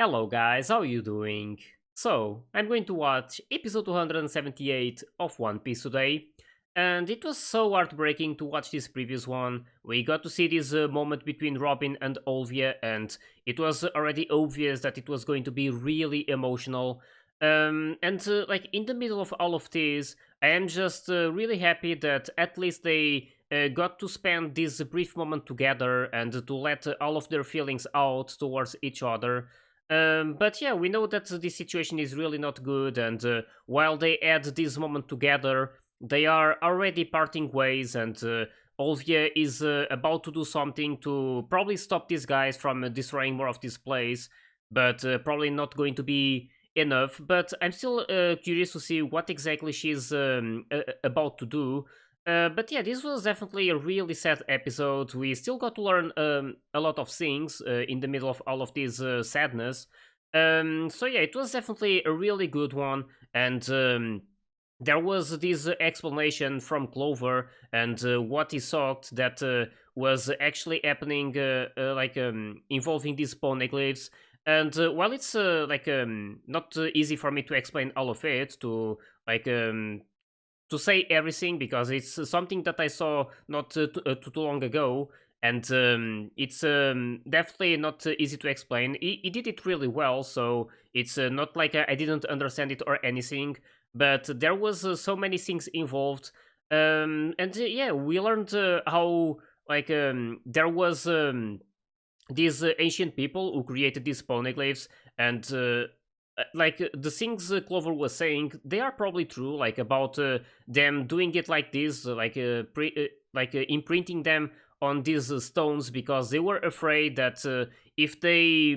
Hello guys, how are you doing? So, I'm going to watch episode 278 of One Piece today, and it was so heartbreaking to watch this previous one. We got to see this moment between Robin and Olvia, and it was already obvious that it was going to be really emotional. And in the middle of all of this, I am just really happy that at least they got to spend this brief moment together and to let all of their feelings out towards each other. But yeah, we know that the situation is really not good, and while they had this moment together, they are already parting ways, and Olvia is about to do something to probably stop these guys from destroying more of this place, but probably not going to be enough. But I'm still curious to see what exactly she's about to do. But yeah, this was definitely a really sad episode. We still got to learn a lot of things in the middle of all of this sadness. So yeah, it was definitely a really good one, and there was this explanation from Clover and what he thought that was actually happening, involving these poneglyphs. And while it's not easy for me to explain all of it like um, to say everything because it's something that I saw not too long ago, and it's definitely not easy to explain. He did it really well, so it's not like I didn't understand it or anything. But there was so many things involved, and yeah, we learned how there was. These ancient people who created these poneglyphs and the things Clover was saying, they are probably true, like about them doing it like this, imprinting them on these stones because they were afraid that if they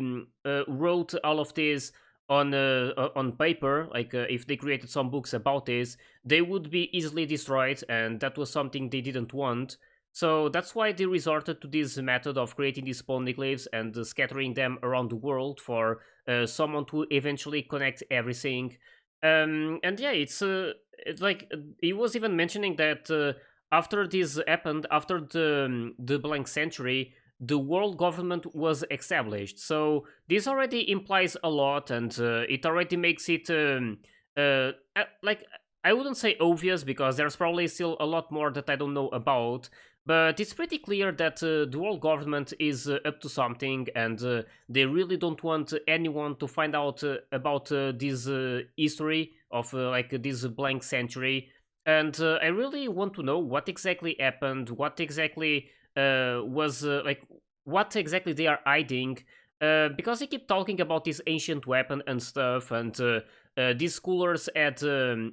wrote all of this on paper, if they created some books about this, they would be easily destroyed, and that was something they didn't want. So that's why they resorted to this method of creating these poneglyphs and scattering them around the world for someone to eventually connect everything. And yeah, he was even mentioning that after this happened, after the blank century, the world government was established. So this already implies a lot, and it already makes it like I wouldn't say obvious because there's probably still a lot more that I don't know about, but it's pretty clear that the world government is up to something, and they really don't want anyone to find out about this history of this blank century. And I really want to know what exactly happened, what exactly was what exactly they are hiding. Because they keep talking about this ancient weapon and stuff, and these schoolers had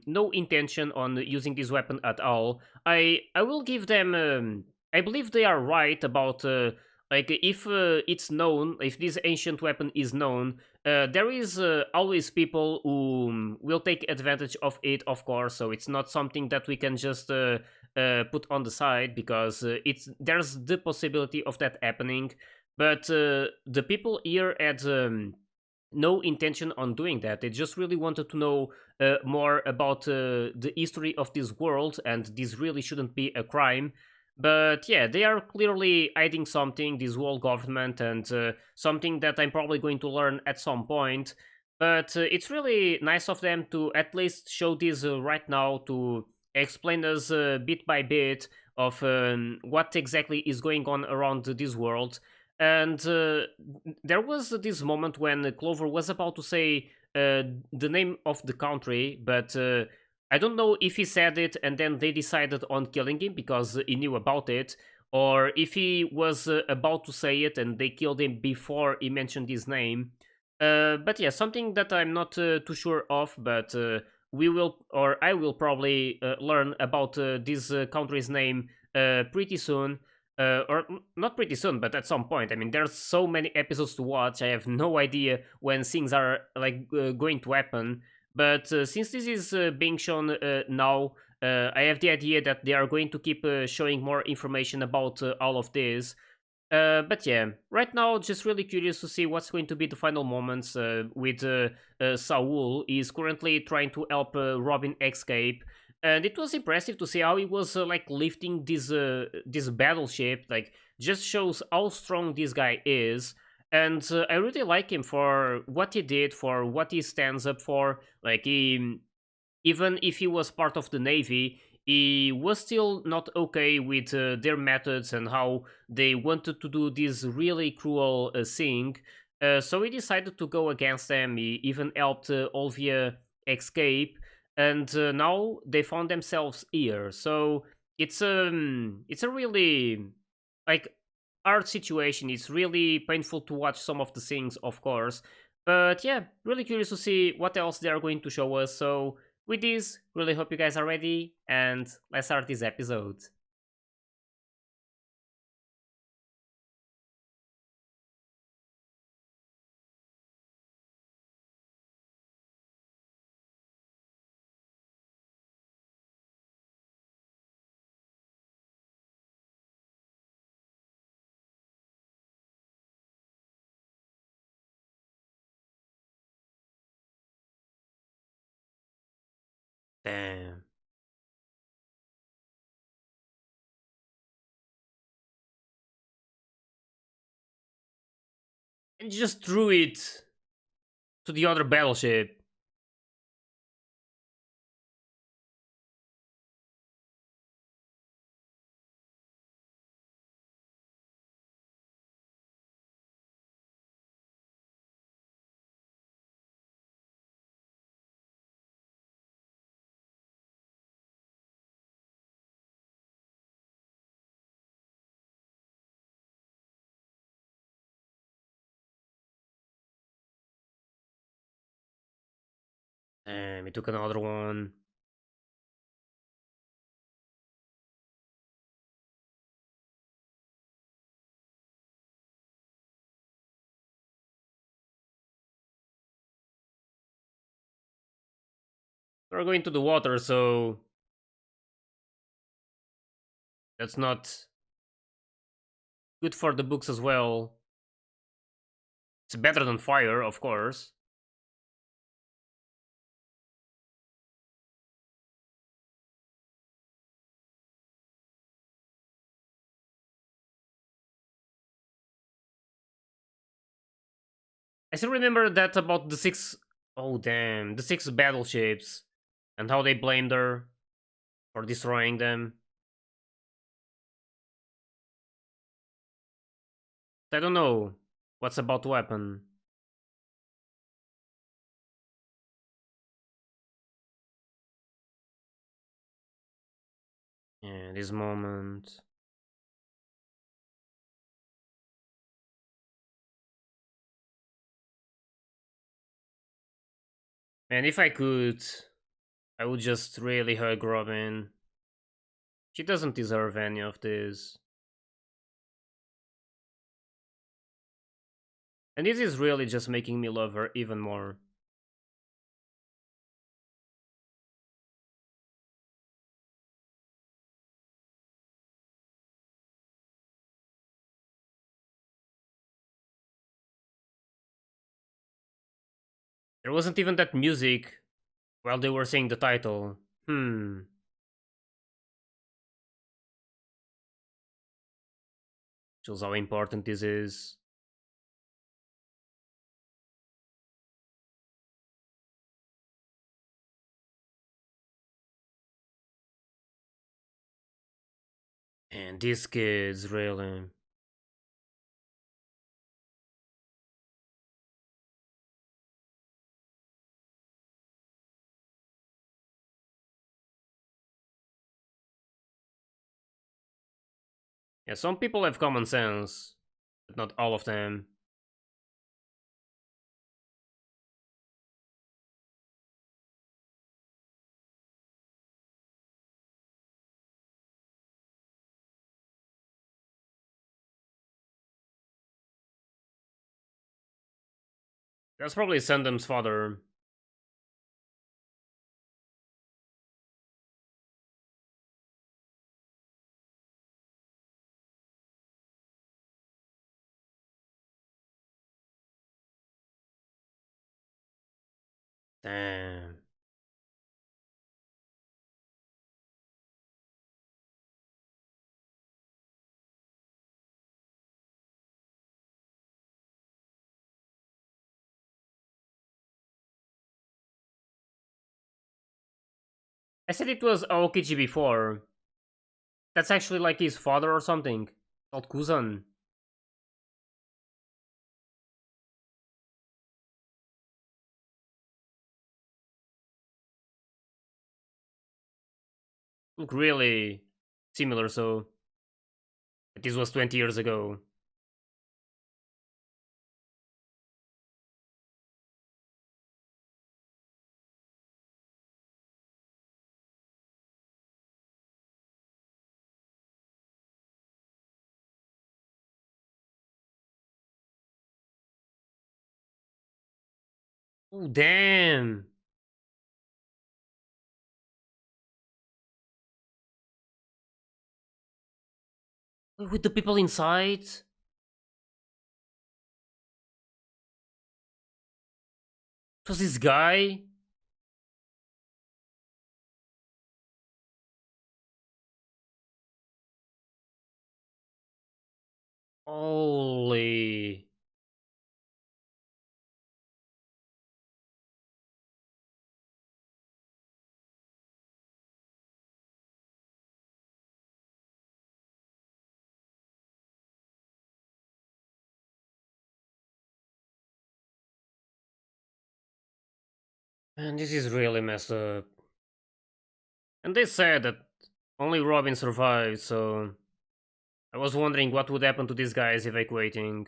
no intention on using this weapon at all. I will give them. I believe they are right about if it's known, if this ancient weapon is known, there is always people who will take advantage of it, of course. So it's not something that we can just put on the side because it's there's the possibility of that happening. But the people here had no intention on doing that. They just really wanted to know more about the history of this world, and this really shouldn't be a crime. But yeah, they are clearly hiding something, this world government, and something that I'm probably going to learn at some point. But it's really nice of them to at least show this right now to explain us bit by bit of what exactly is going on around this world. And there was this moment when Clover was about to say the name of the country, but I don't know if he said it and then they decided on killing him because he knew about it, or if he was about to say it and they killed him before he mentioned his name. But yeah, something that I'm not too sure of, but we will, or I will probably learn about this country's name pretty soon. Not pretty soon, but at some point. I mean, there's so many episodes to watch. I have no idea when things are going to happen. But since this is being shown now, I have the idea that they are going to keep showing more information about all of this. But yeah, right now, just really curious to see what's going to be the final moments with Saul. He's currently trying to help Robin escape, and it was impressive to see how he was lifting this battleship. Like, just shows how strong this guy is. And I really like him for what he did, for what he stands up for. Like he, even if he was part of the navy, he was still not okay with their methods and how they wanted to do this really cruel thing. So he decided to go against them. He even helped Olvia escape, and now they found themselves here. So it's a really like hard situation. It's really painful to watch some of the things, of course, but yeah, really curious to see what else they are going to show us. So with this, really hope you guys are ready, and let's start this episode. Damn. And just threw it to the other battleship. Damn, he took another one. We're going to the water, so that's not good for the books as well. It's better than fire, of course. I still remember that about the six. Oh damn, the six battleships, and how they blamed her for destroying them. I don't know what's about to happen. Yeah, this moment. And if I could, I would just really hug Robin. She doesn't deserve any of this. And this is really just making me love her even more. There wasn't even that music while they were saying the title. Shows how important this is. And these kids, really. Yeah, some people have common sense, but not all of them. That's probably Sandem's father. Damn. I said it was Aokiji before. That's actually like his father or something. Called Kuzan. Look really similar, so. But this was 20 years ago. Oh, damn. With the people inside? It was this guy? Holy. Man, this is really messed up. And they said that only Robin survived, so I was wondering what would happen to these guys evacuating.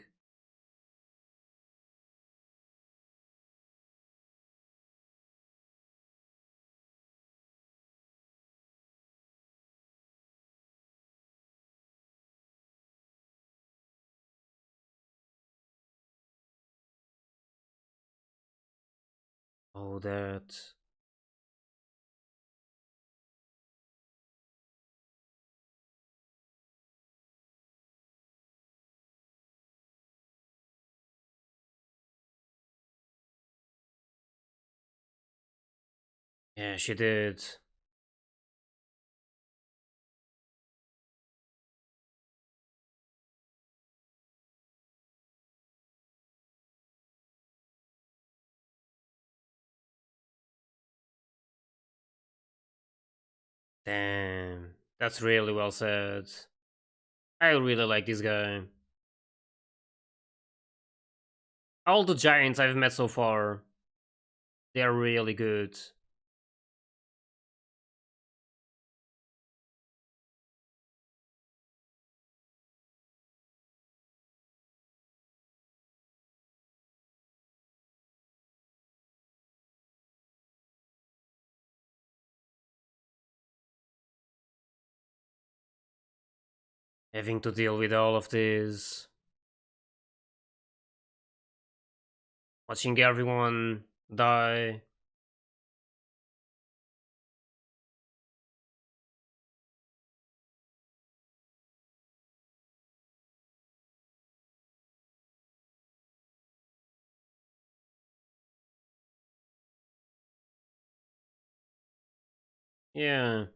Oh, that. Yeah, she did. Damn. That's really well said. I really like this guy. All the giants I've met so far, they're really good. Having to deal with all of this, watching everyone die. Yeah.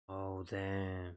Oh, damn.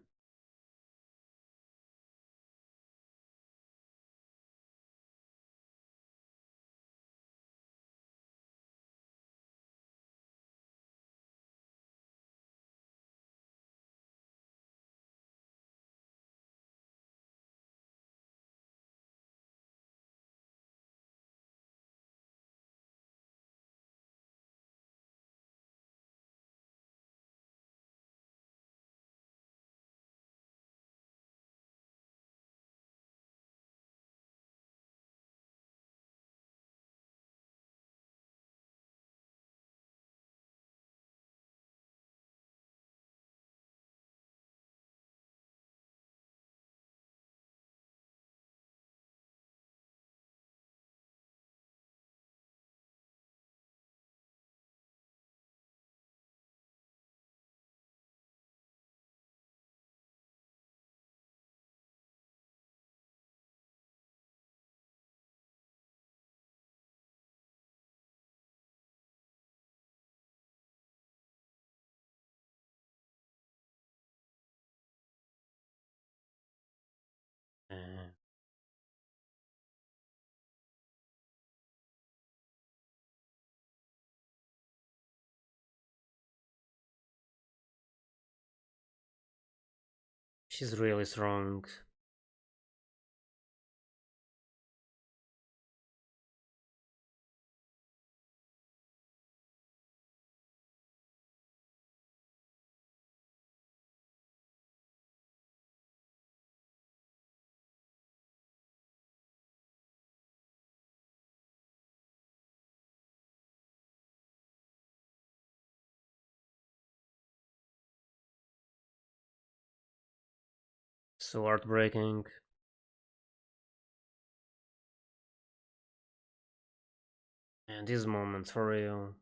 She's really strong. So heartbreaking. And these moments for real.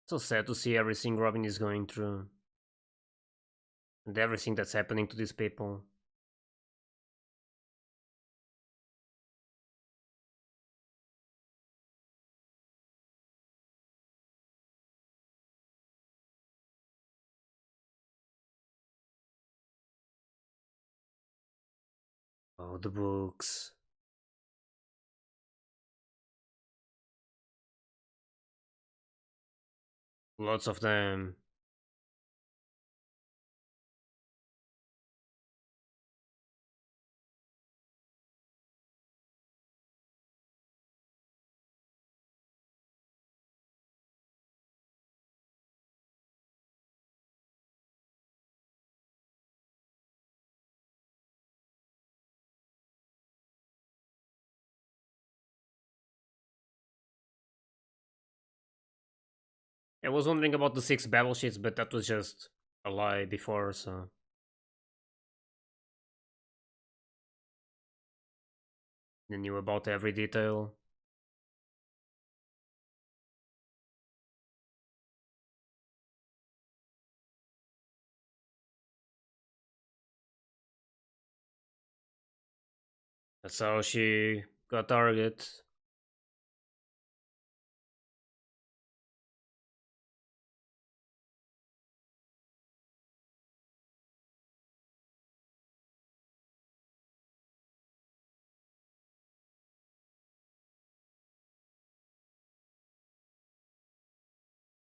So sad to see everything Robin is going through. And everything that's happening to these people. Oh, the books. Lots of them. I was wondering about the 6 battleships, but that was just a lie before, so. They knew about every detail. That's how she got target.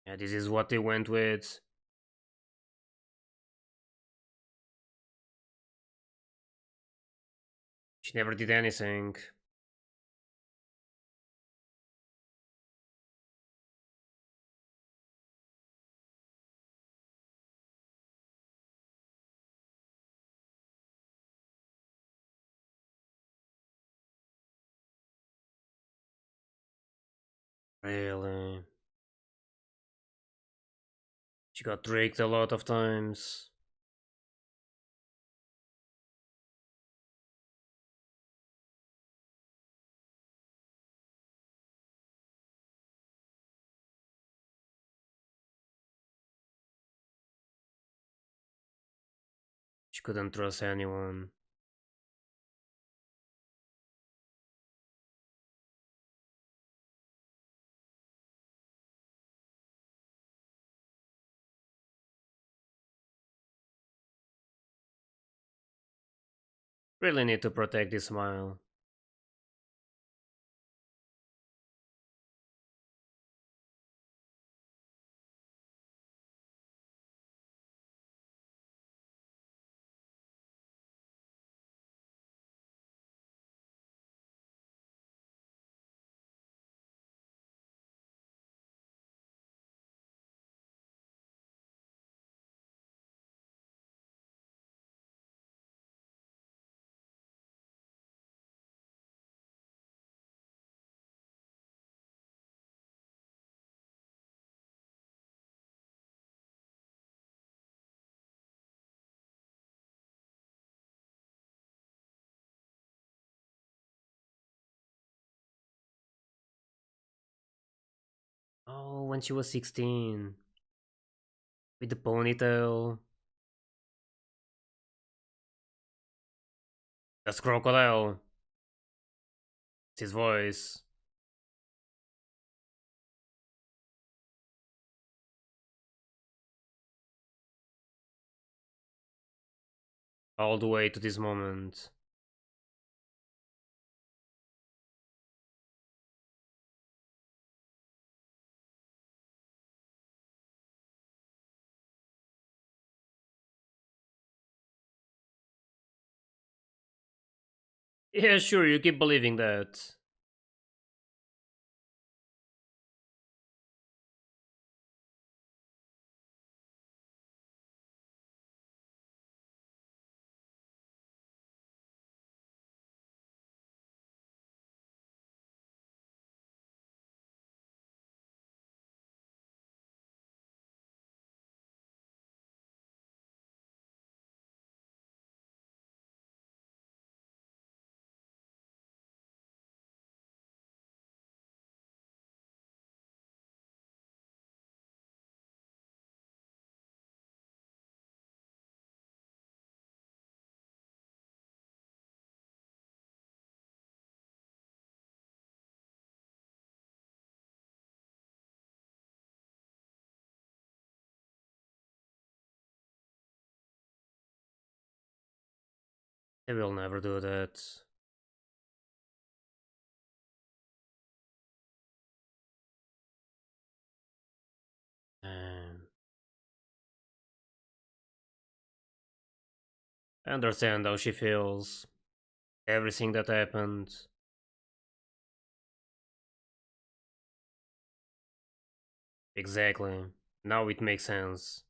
Yeah, this is what they went with. She never did anything. Really. She got tricked a lot of times. She couldn't trust anyone. Really need to protect this smile. Oh, when she was 16. With the ponytail. That's Crocodile. It's his voice. All the way to this moment. Yeah, sure, you keep believing that. They will never do that. Um, I understand how she feels. Everything that happened. Exactly. Now it makes sense.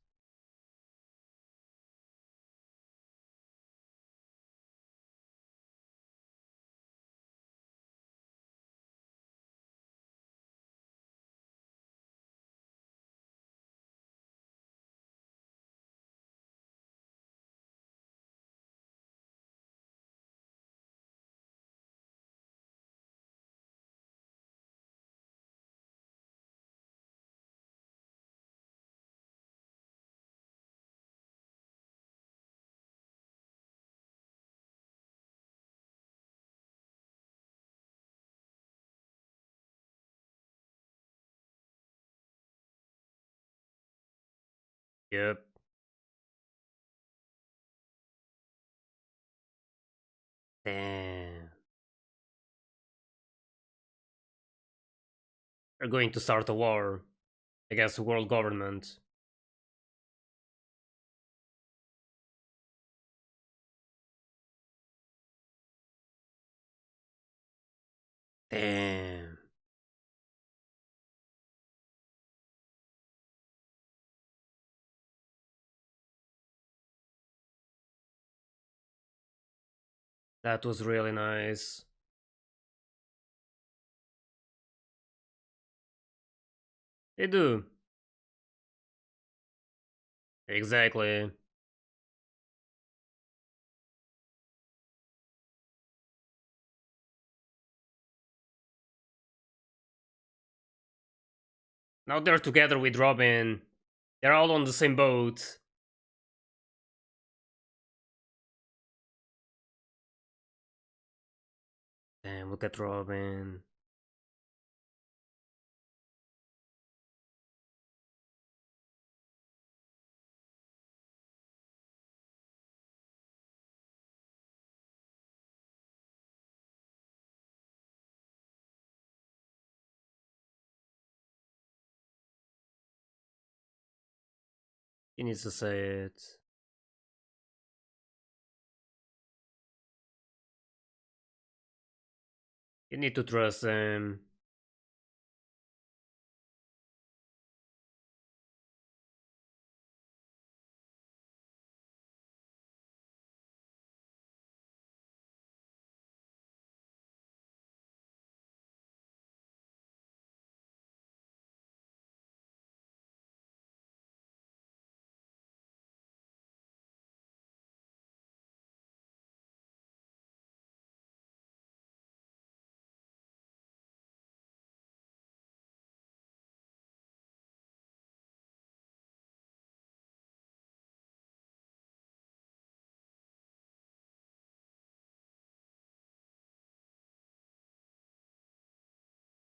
Yep. Damn. We're going to start a war against the world government. Damn. That was really nice. They do. Exactly. Now they're together with Robin. They're all on the same boat. Damn, look at Robin. He needs to say it. You need to trust them.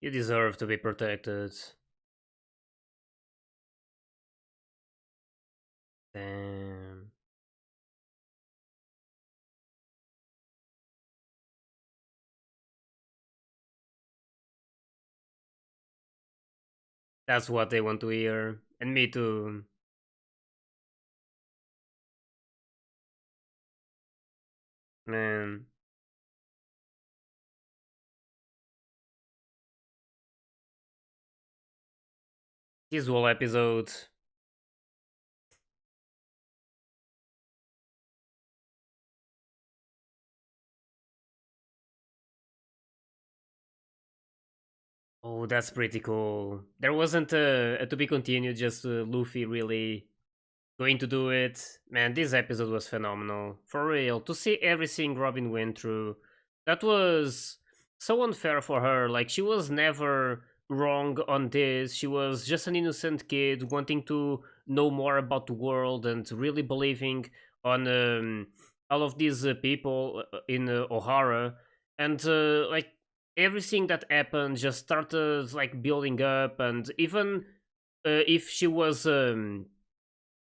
You deserve to be protected. Damn. That's what they want to hear. And me too. Man. This whole episode. Oh, that's pretty cool. There wasn't a to be continued, just Luffy really going to do it. Man, this episode was phenomenal. For real. To see everything Robin went through, that was so unfair for her. Like, she was never wrong on this. She was just an innocent kid wanting to know more about the world and really believing on all of these people in O'Hara. And, like, everything that happened just started, like, building up. And even if she was.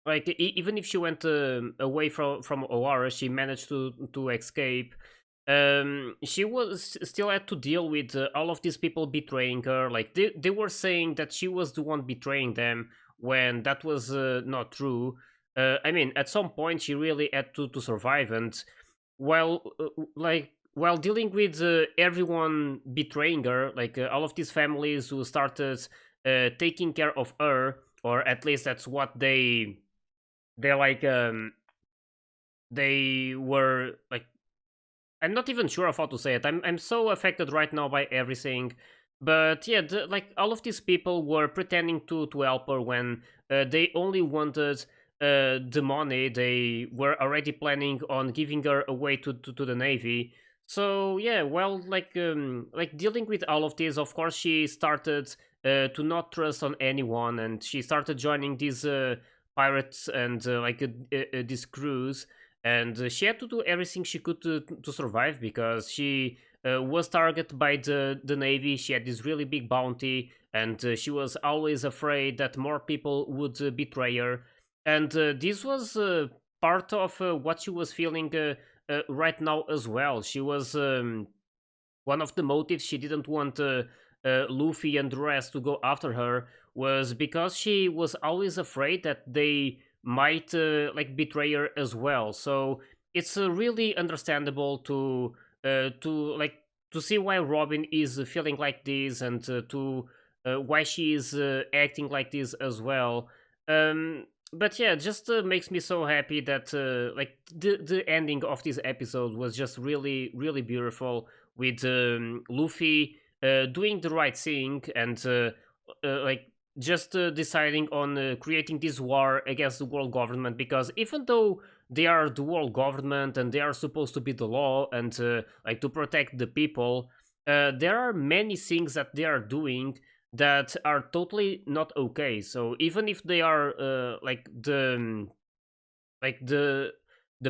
Like even if she went away from Oara, she managed to escape. She was still had to deal with all of these people betraying her. Like they were saying that she was the one betraying them when that was not true. I mean, at some point she really had to survive, and while while dealing with everyone betraying her, like all of these families who started taking care of her, or at least that's what they like they were like, I'm not even sure of how to say it. I'm so affected right now by everything. But yeah, like all of these people were pretending to help her when they only wanted the money. They were already planning on giving her away to the navy. So yeah, well, like dealing with all of this, of course, she started to not trust on anyone, and she started joining these pirates and these crews, and she had to do everything she could to survive because she was targeted by the navy. She had this really big bounty, and she was always afraid that more people would betray her, and this was part of what she was feeling right now as well. She was one of the motives she didn't want Luffy and the rest to go after her was because she was always afraid that they might like betray her as well. So it's really understandable to like to see why Robin is feeling like this, and to why she is acting like this as well. But yeah, it just makes me so happy that like the ending of this episode was just really beautiful, with Luffy doing the right thing, and like just deciding on creating this war against the world government, because even though they are the world government and they are supposed to be the law and like to protect the people, there are many things that they are doing that are totally not okay. So even if they are like the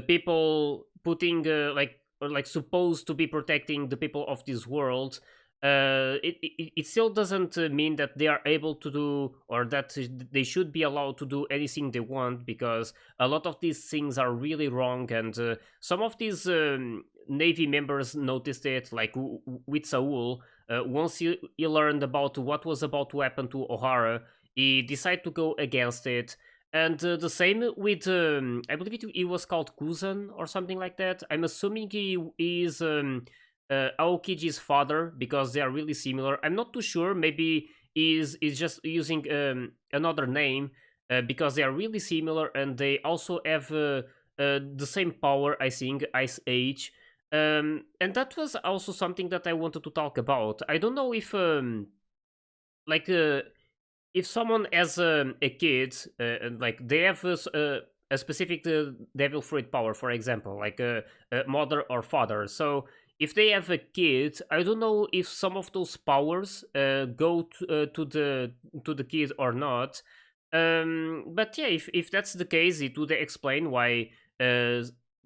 people putting like, or like supposed to be protecting the people of this world, it still doesn't mean that they are able to do, or that they should be allowed to do anything they want, because a lot of these things are really wrong. And some of these navy members noticed it, like with Saul. Once he learned about what was about to happen to O'Hara, he decided to go against it. And the same with, I believe it was called Kuzan or something like that. I'm assuming he is Aokiji's father, because they are really similar. I'm not too sure. Maybe is just using another name because they are really similar, and they also have the same power. I think Ice Age, and that was also something that I wanted to talk about. I don't know if like if someone has a kid, and like they have a specific devil fruit power, for example, like a mother or father. So if they have a kid, I don't know if some of those powers go to the kid or not. But yeah, if that's the case, it would explain why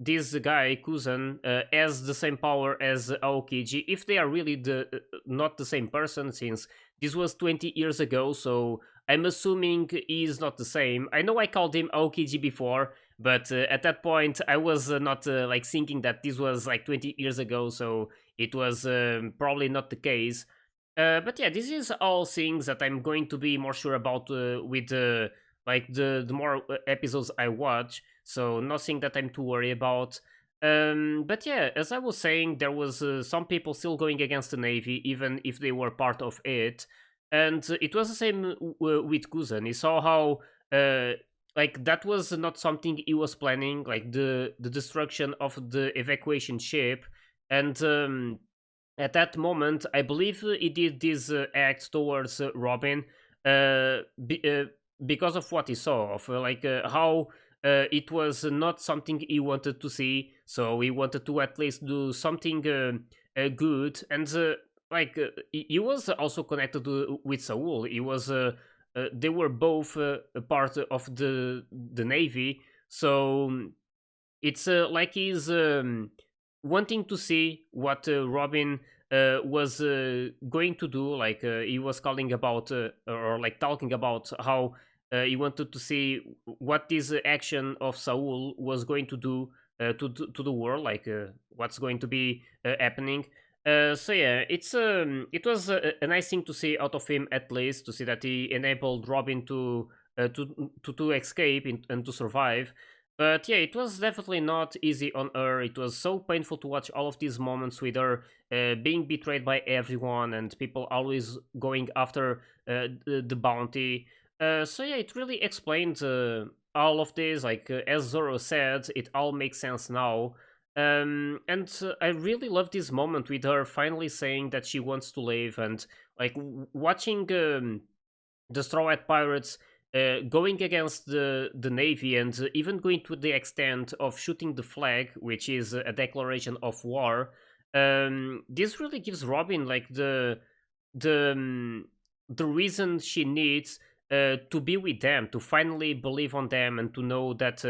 this guy Kuzan has the same power as Aokiji, if they are really the not the same person, since this was 20 years ago. So I'm assuming he's not the same. I know I called him Aokiji before, but at that point I was not like thinking that this was like 20 years ago, so it was probably not the case. But yeah, this is all things that I'm going to be more sure about with like the more episodes I watch. So nothing that I'm too worried about. But yeah, as I was saying, there was some people still going against the navy, even if they were part of it. And it was the same with Kuzan. He saw how like that was not something he was planning, like the destruction of the evacuation ship. And at that moment, I believe he did this act towards Robin uh, be, uh, because of what he saw, of how it was not something he wanted to see. So he wanted to at least do something good. And he was also connected with Saul. He was they were both a part of the navy. So it's like he's wanting to see what Robin was going to do. Like he was calling about or like talking about how he wanted to see what this action of Saul was going to do to the world, like what's going to be happening. So yeah, it was a nice thing to see out of him, at least to see that he enabled Robin to escape and to survive. But yeah, it was definitely not easy on her. It was so painful to watch all of these moments with her being betrayed by everyone and people always going after the bounty. So yeah, it really explains all of this. Like as Zoro said, it all makes sense now. And I really love this moment with her finally saying that she wants to live, and like watching the Straw Hat Pirates going against the navy, and even going to the extent of shooting the flag, which is a declaration of war. This really gives Robin like the the reason she needs to be with them, to finally believe on them, and to know that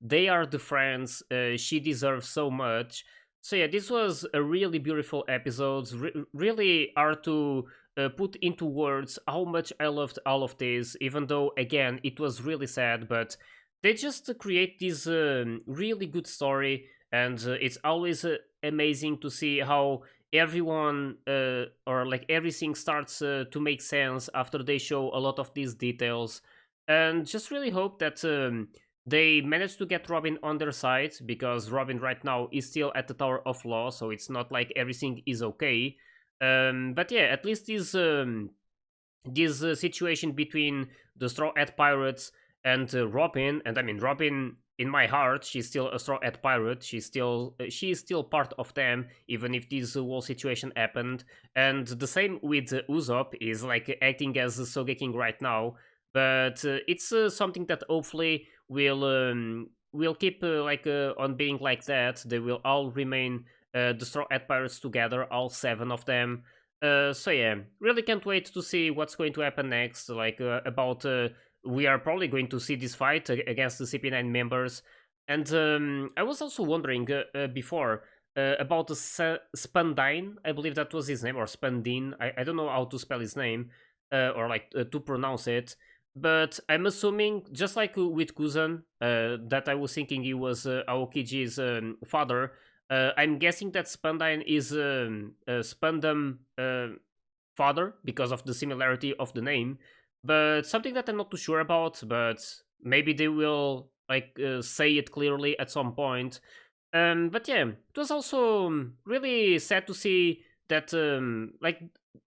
they are the friends she deserves so much. So yeah, this was a really beautiful episode. Really hard to put into words how much I loved all of this, even though again it was really sad. But they just create this really good story, and it's always amazing to see how everyone or like everything starts to make sense after they show a lot of these details. And just really hope that they manage to get Robin on their side, because Robin right now is still at the Tower of Law, so it's not like everything is okay. But yeah, at least this situation between the Straw Hat Pirates and Robin, and I mean Robin in my heart, she's still a Straw Hat Pirate. She's still part of them, even if this whole situation happened. And the same with Usopp, is like acting as Sogeking right now. But it's something that hopefully will keep on being like that. They will all remain the Straw Hat Pirates together, all seven of them. So yeah, really can't wait to see what's going to happen next. Like about we are probably going to see this fight against the CP9 members. And I was also wondering before about the Spandine. I believe that was his name, or Spandine. I don't know how to spell his name or like to pronounce it. But I'm assuming, just like with Kuzan, that I was thinking he was Aokiji's father. I'm guessing that Spandine is Spandam father because of the similarity of the name. But something that I'm not too sure about, but maybe they will like say it clearly at some point. But yeah, it was also really sad to see that like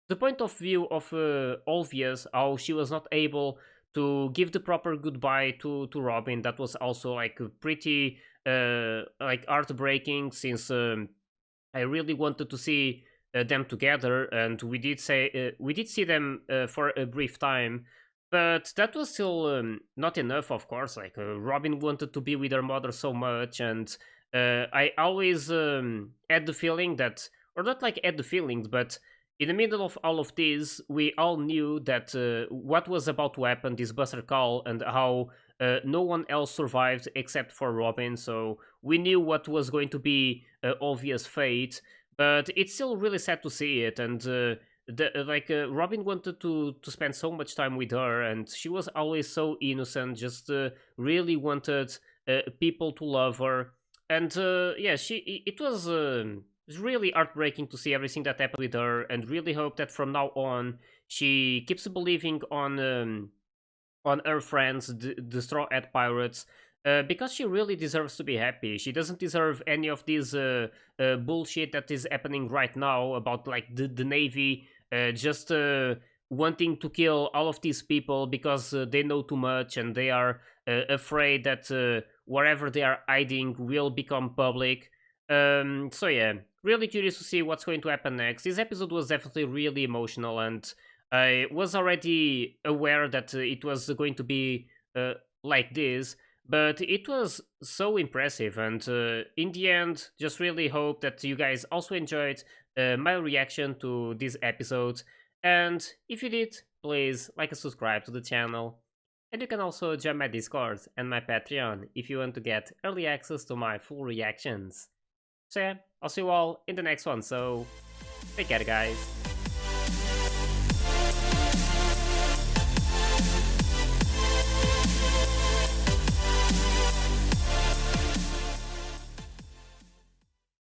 the point of view of Olvius, how she was not able to give the proper goodbye to Robin. That was also like pretty like heartbreaking, since I really wanted to see them together, and we did see them for a brief time. But that was still not enough, of course. Like Robin wanted to be with her mother so much, and I always had the feeling that, or not like had the feelings, but in the middle of all of this, we all knew that what was about to happen, this Buster Call, and how no one else survived except for Robin. So we knew what was going to be obvious fate, but it's still really sad to see it. And Robin wanted to spend so much time with her, and she was always so innocent, just really wanted people to love her. And yeah, it was it's really heartbreaking to see everything that happened with her, and really hope that from now on she keeps believing on her friends, the Straw Hat Pirates, because she really deserves to be happy. She doesn't deserve any of this bullshit that is happening right now about like the Navy just wanting to kill all of these people because they know too much and they are afraid that wherever they are hiding will become public. So yeah, really curious to see what's going to happen next. This episode was definitely really emotional, and I was already aware that it was going to be like this, but it was so impressive. And in the end, just really hope that you guys also enjoyed my reaction to this episode. And if you did, please like and subscribe to the channel. And you can also join my Discord and my Patreon if you want to get early access to my full reactions. So yeah, I'll see you all in the next one, so take care guys.